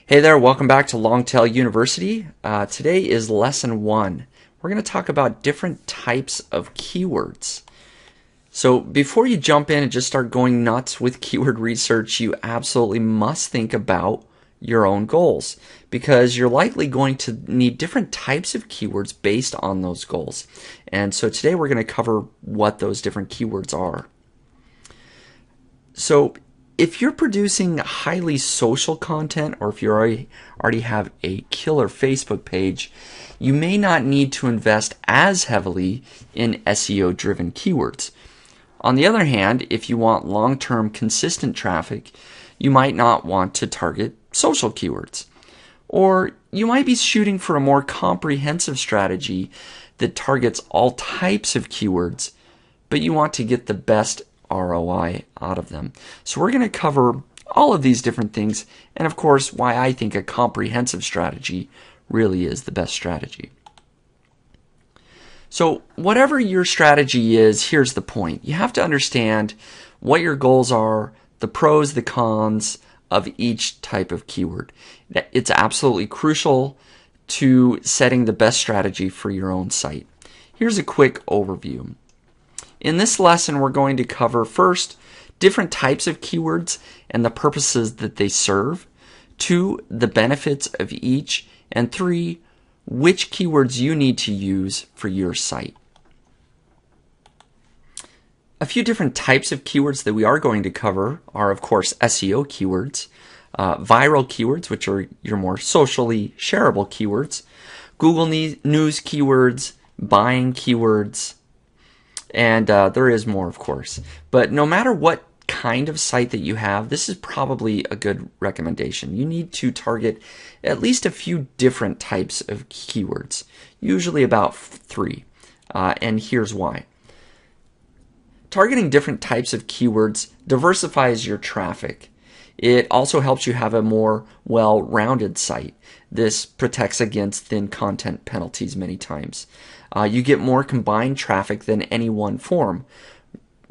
Hey there, welcome back to Longtail University. Today is lesson 1. We're going to talk about different types of keywords. So before you jump in and just start going nuts with keyword research, you absolutely must think about your own goals because you're likely going to need different types of keywords based on those goals. And so today we're going to cover what those different keywords are. So if you're producing highly social content, or if you already have a killer Facebook page, you may not need to invest as heavily in SEO-driven keywords. On the other hand, if you want long-term consistent traffic, you might not want to target social keywords. Or you might be shooting for a more comprehensive strategy that targets all types of keywords, but you want to get the best ROI out of them. So we're going to cover all of these different things, and of course why I think a comprehensive strategy really is the best strategy. So whatever your strategy is, here's the point. You have to understand what your goals are, the pros, the cons of each type of keyword. It's absolutely crucial to setting the best strategy for your own site. Here's a quick overview. In this lesson, we're going to cover first, different types of keywords and the purposes that they serve. 2, the benefits of each. And 3, which keywords you need to use for your site. A few different types of keywords that we are going to cover are, of course, SEO keywords, viral keywords, which are your more socially shareable keywords, Google News keywords, buying keywords, and there is more, of course. But no matter what kind of site that you have, this is probably a good recommendation. You need to target at least a few different types of keywords, usually about 3. And here's why. Targeting different types of keywords diversifies your traffic. It also helps you have a more well-rounded site. This protects against thin content penalties many times. You get more combined traffic than any one form.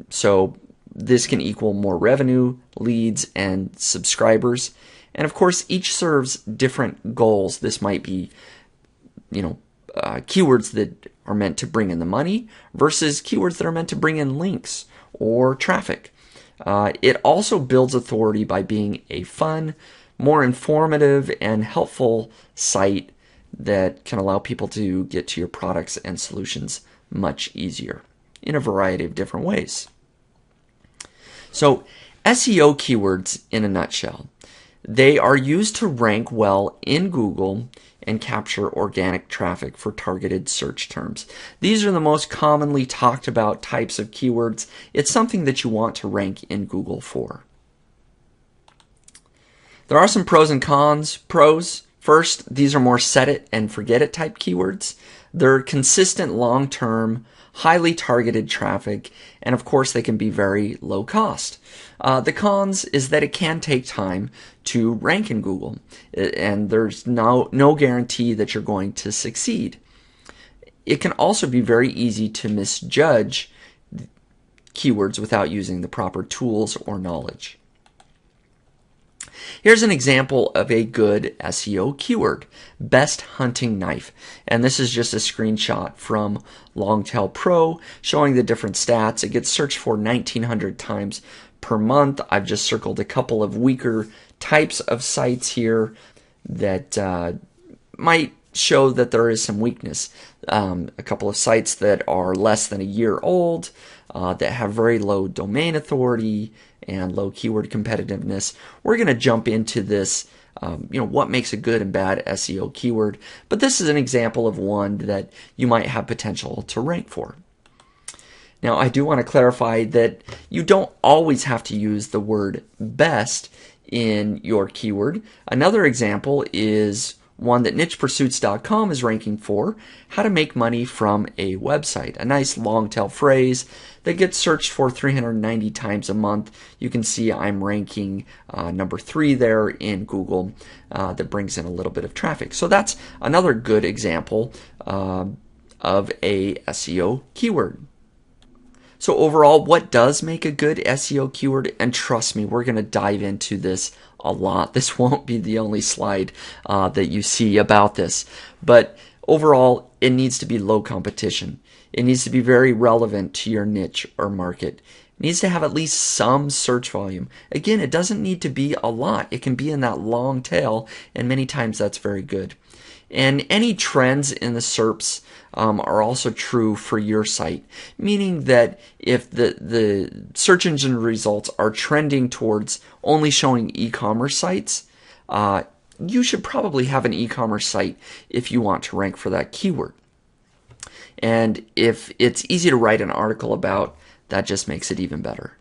So this can equal more revenue, leads, and subscribers. And of course, each serves different goals. This might be, keywords that are meant to bring in the money versus keywords that are meant to bring in links or traffic. It also builds authority by being a fun, more informative, and helpful site that can allow people to get to your products and solutions much easier in a variety of different ways. So, SEO keywords in a nutshell. They are used to rank well in Google and capture organic traffic for targeted search terms. These are the most commonly talked about types of keywords. It's something that you want to rank in Google for. There are some pros and cons. Pros, first, these are more set it and forget it type keywords. They're consistent long-term, highly targeted traffic, and of course they can be very low cost. The cons is that it can take time to rank in Google, and there's no guarantee that you're going to succeed. It can also be very easy to misjudge keywords without using the proper tools or knowledge. Here's an example of a good SEO keyword, best hunting knife. And this is just a screenshot from Longtail Pro showing the different stats. It gets searched for 1,900 times per month. I've just circled a couple of weaker types of sites here that might show that there is some weakness. A couple of sites that are less than a year old, that have very low domain authority and low keyword competitiveness. We're going to jump into this, what makes a good and bad SEO keyword, but this is an example of one that you might have potential to rank for. Now, I do want to clarify that you don't always have to use the word best in your keyword. Another example is one that nichepursuits.com is ranking for, how to make money from a website. A nice long tail phrase that gets searched for 390 times a month. You can see I'm ranking number 3 there in Google that brings in a little bit of traffic. So that's another good example of a SEO keyword. So overall, what does make a good SEO keyword? And trust me, we're going to dive into this a lot. This won't be the only slide that you see about this. But overall, it needs to be low competition. It needs to be very relevant to your niche or market. It needs to have at least some search volume. Again, it doesn't need to be a lot. It can be in that long tail, and many times that's very good. And any trends in the SERPs are also true for your site, meaning that if the search engine results are trending towards only showing e-commerce sites, you should probably have an e-commerce site if you want to rank for that keyword. And if it's easy to write an article about, that just makes it even better.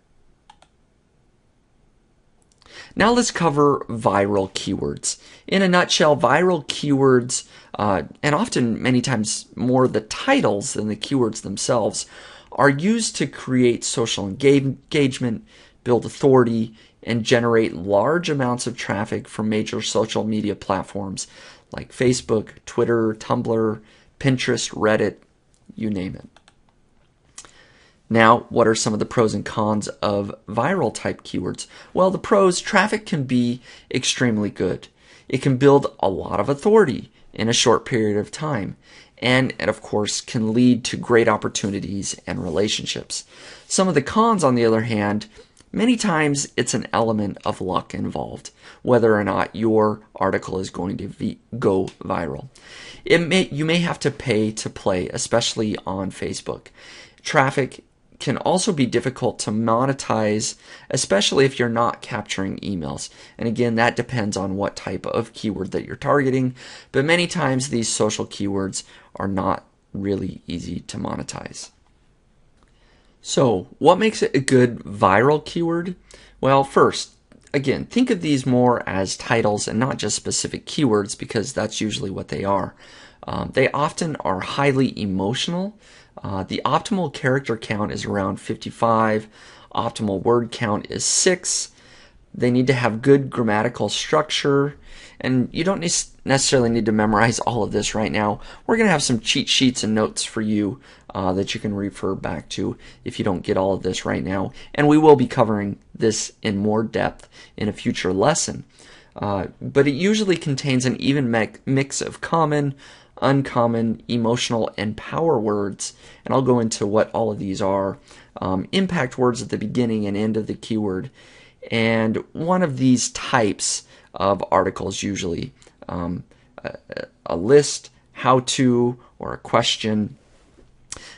Now let's cover viral keywords. In a nutshell, viral keywords, and often many times more the titles than the keywords themselves, are used to create social engagement, build authority, and generate large amounts of traffic from major social media platforms like Facebook, Twitter, Tumblr, Pinterest, Reddit, you name it. Now, what are some of the pros and cons of viral type keywords? Well, the pros, traffic can be extremely good. It can build a lot of authority in a short period of time. And it, of course, can lead to great opportunities and relationships. Some of the cons, on the other hand, many times it's an element of luck involved, whether or not your article is going to go viral. You may have to pay to play, especially on Facebook. Traffic can also be difficult to monetize, especially if you're not capturing emails. And again, that depends on what type of keyword that you're targeting. But many times these social keywords are not really easy to monetize. So, what makes it a good viral keyword? Well, first, again, think of these more as titles and not just specific keywords, because that's usually what they are. They often are highly emotional. The optimal character count is around 55. Optimal word count is 6. They need to have good grammatical structure. And you don't necessarily need to memorize all of this right now. We're going to have some cheat sheets and notes for you that you can refer back to if you don't get all of this right now. And we will be covering this in more depth in a future lesson. But it usually contains an even mix of common, uncommon, emotional, and power words. And I'll go into what all of these are. Impact words at the beginning and end of the keyword. And one of these types of articles, usually a list, how to, or a question.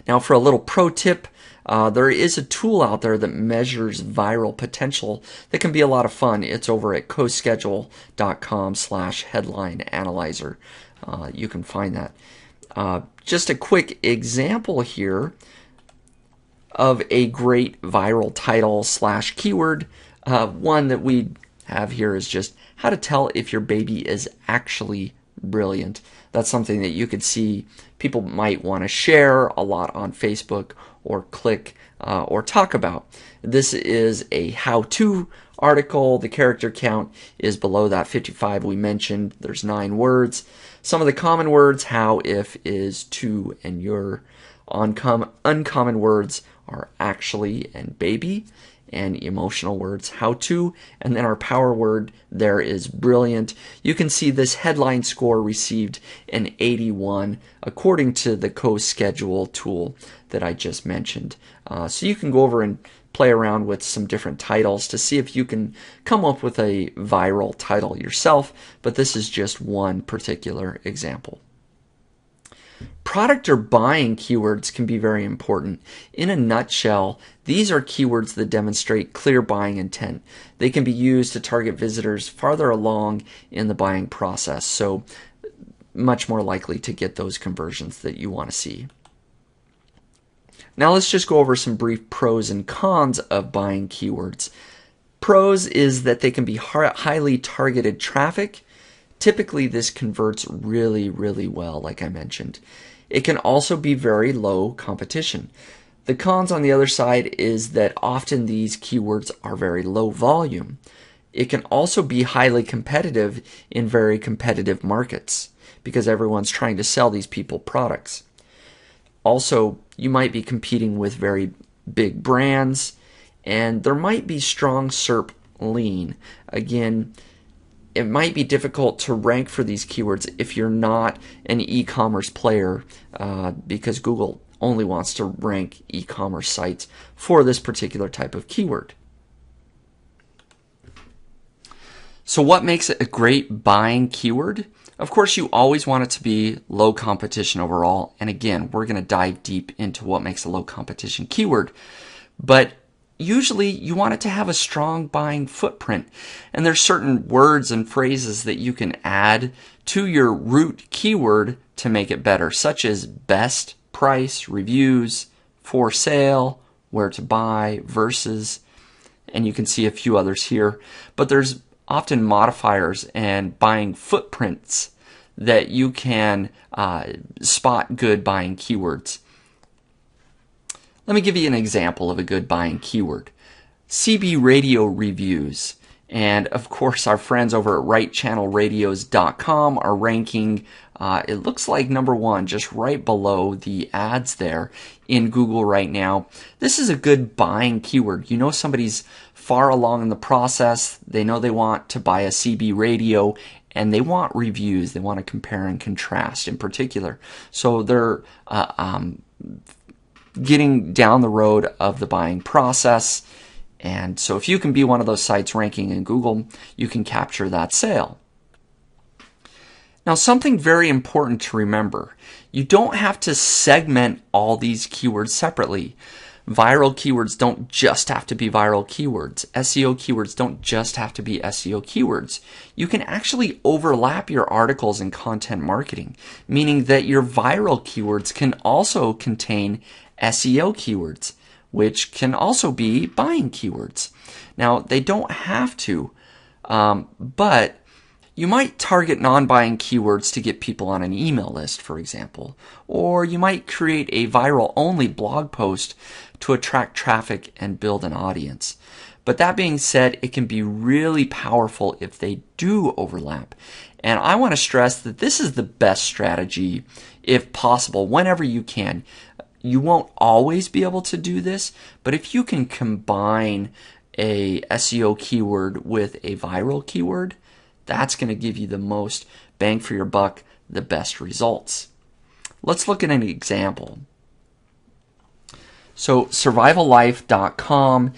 Now for a little pro tip, there is a tool out there that measures viral potential that can be a lot of fun. It's over at coschedule.com/headline analyzer. You can find that. Just a quick example here of a great viral title / keyword. One that we have here is just how to tell if your baby is actually brilliant. That's something that you could see people might want to share a lot on Facebook or click or talk about. This is a how-to article. The character count is below that 55 we mentioned. There's 9 words. Some of the common words, how, if, is, to, and your. Uncommon words are actually and baby. And emotional words, how to, and then our power word there is brilliant. You can see this headline score received an 81 according to the CoSchedule tool that I just mentioned. So you can go over and play around with some different titles to see if you can come up with a viral title yourself, but this is just one particular example. Product or buying keywords can be very important. In a nutshell, these are keywords that demonstrate clear buying intent. They can be used to target visitors farther along in the buying process, so much more likely to get those conversions that you want to see. Now let's just go over some brief pros and cons of buying keywords. Pros is that they can be highly targeted traffic. Typically, this converts really, really well, like I mentioned. It can also be very low competition. The cons on the other side is that often these keywords are very low volume. It can also be highly competitive in very competitive markets because everyone's trying to sell these people products. Also, you might be competing with very big brands, and there might be strong SERP lean. Again, it might be difficult to rank for these keywords if you're not an e-commerce player, because Google only wants to rank e-commerce sites for this particular type of keyword. So what makes it a great buying keyword? Of course, you always want it to be low competition overall. And again, we're going to dive deep into what makes a low competition keyword. But usually you want it to have a strong buying footprint. And there's certain words and phrases that you can add to your root keyword to make it better, such as best, price, reviews, for sale, where to buy, versus, and you can see a few others here. But there's often modifiers and buying footprints that you can spot good buying keywords. Let me give you an example of a good buying keyword. CB radio reviews. And of course, our friends over at rightchannelradios.com are ranking, it looks like #1, just right below the ads there in Google right now. This is a good buying keyword. You know somebody's far along in the process. They know they want to buy a CB radio, and they want reviews. They want to compare and contrast in particular. So they're getting down the road of the buying process. And so if you can be one of those sites ranking in Google, you can capture that sale. Now, something very important to remember, you don't have to segment all these keywords separately. Viral keywords don't just have to be viral keywords. SEO keywords don't just have to be SEO keywords. You can actually overlap your articles in content marketing, meaning that your viral keywords can also contain SEO keywords, which can also be buying keywords. Now, they don't have to, but you might target non-buying keywords to get people on an email list, for example, or you might create a viral-only blog post to attract traffic and build an audience. But that being said, it can be really powerful if they do overlap. And I want to stress that this is the best strategy, if possible, whenever you can. You won't always be able to do this, but if you can combine a SEO keyword with a viral keyword, that's going to give you the most bang for your buck, the best results. Let's look at an example. So survivallife.com,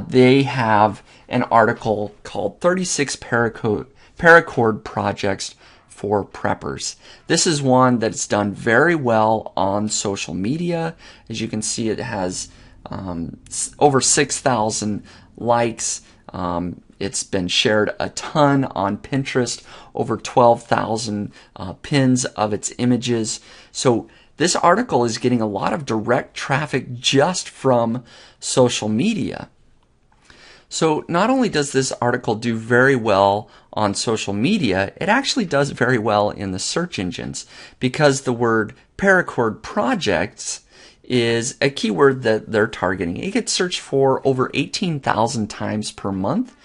they have an article called 36 Paracord Projects for Preppers. This is one that's done very well on social media. As you can see, it has over 6,000 likes. It's been shared a ton on Pinterest, over 12,000 pins of its images. So this article is getting a lot of direct traffic just from social media. So not only does this article do very well on social media, it actually does very well in the search engines, because the word paracord projects is a keyword that they're targeting. It gets searched for over 18,000 times per month.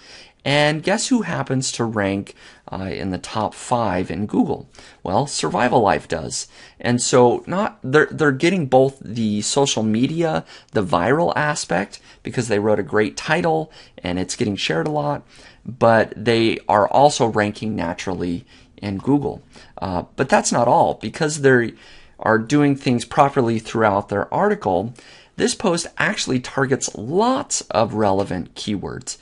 And guess who happens to rank in the top 5 in Google? Well, Survival Life does. And so they're getting both the social media, the viral aspect, because they wrote a great title and it's getting shared a lot, but they are also ranking naturally in Google. But that's not all. Because they are doing things properly throughout their article, this post actually targets lots of relevant keywords.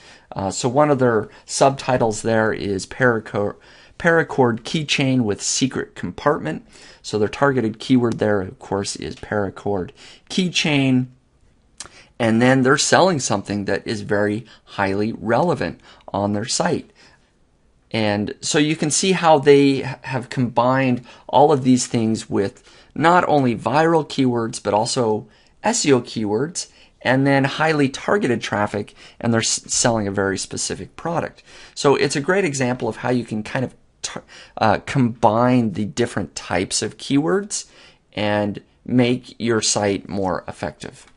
So one of their subtitles there is paracord keychain with secret compartment. So their targeted keyword there, of course, is paracord keychain. And then they're selling something that is very highly relevant on their site. And so you can see how they have combined all of these things with not only viral keywords, but also SEO keywords, and then highly targeted traffic, and they're selling a very specific product. So it's a great example of how you can kind of combine the different types of keywords and make your site more effective.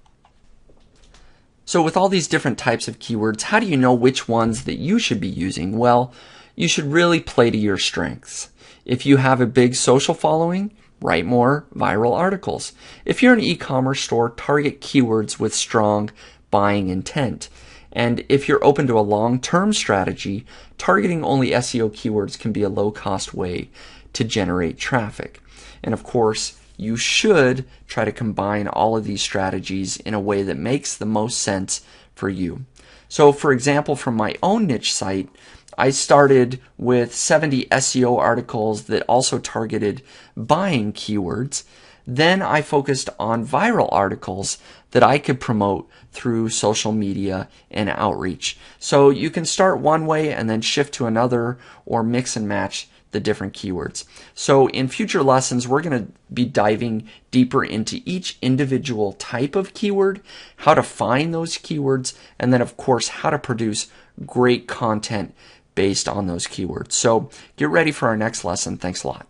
So with all these different types of keywords, how do you know which ones that you should be using? Well, you should really play to your strengths. If you have a big social following, write more viral articles. If you're an e-commerce store, target keywords with strong buying intent. And if you're open to a long-term strategy, targeting only SEO keywords can be a low-cost way to generate traffic. And of course, you should try to combine all of these strategies in a way that makes the most sense for you. So for example, from my own niche site, I started with 70 SEO articles that also targeted buying keywords. Then I focused on viral articles that I could promote through social media and outreach. So you can start one way and then shift to another, or mix and match the different keywords. So in future lessons, we're going to be diving deeper into each individual type of keyword, how to find those keywords, and then of course how to produce great content based on those keywords. So get ready for our next lesson. Thanks a lot.